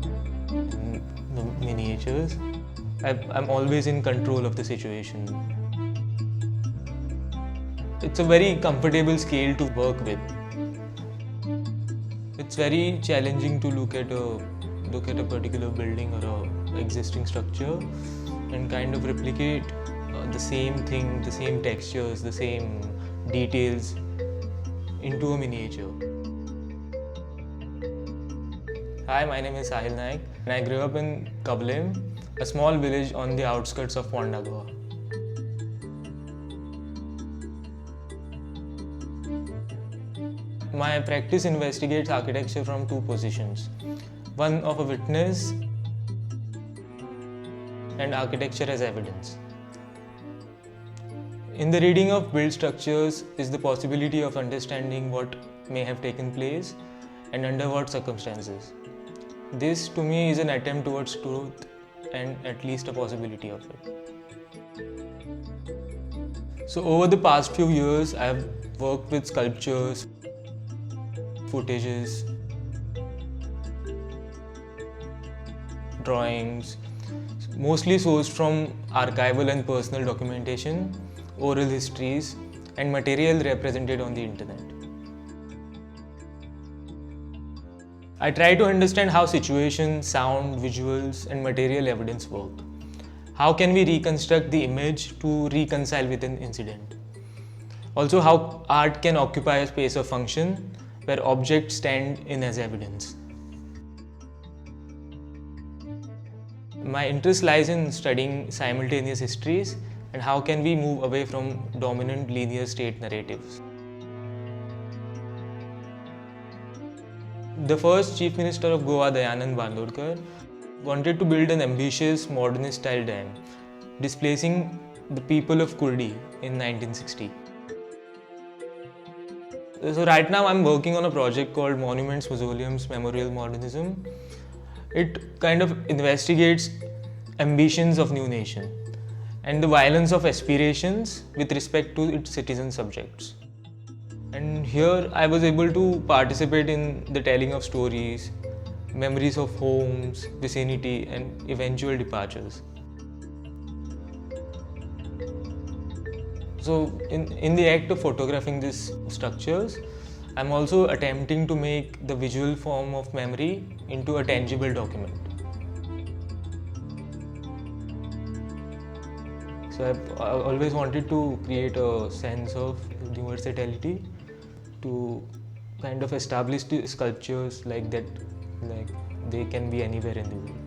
the miniatures. I'm always in control of the situation. It's a very comfortable scale to work with. It's very challenging to look at a particular building or a existing structure and kind of replicate the same thing, the same textures, the same details into a miniature. Hi, my name is Sahil Naik and I grew up in Kablim, a small village on the outskirts of Pondagua. My practice investigates architecture from two positions, one of a witness and architecture as evidence. In the reading of built structures is the possibility of understanding what may have taken place and under what circumstances. This to me is an attempt towards truth and at least a possibility of it. So over the past few years I have worked with sculptures, footages, drawings, mostly sourced from archival and personal documentation, oral histories, and material represented on the internet. I try to understand how situation, sound, visuals, and material evidence work. How can we reconstruct the image to reconcile with an incident? Also, how art can occupy a space of function where objects stand in as evidence. My interest lies in studying simultaneous histories and how can we move away from dominant linear state narratives. The first Chief Minister of Goa, Dayanand Bandodkar, wanted to build an ambitious modernist style dam, displacing the people of Kurdi in 1960. So right now I'm working on a project called Monuments, Mausoleums, Memorial Modernism. It kind of investigates ambitions of new nation and the violence of aspirations with respect to its citizen subjects. And here I was able to participate in the telling of stories, memories of homes, vicinity and eventual departures. So in the act of photographing these structures, I'm also attempting to make the visual form of memory into a tangible document. So I've always wanted to create a sense of universality to kind of establish the sculptures like that, like they can be anywhere in the world.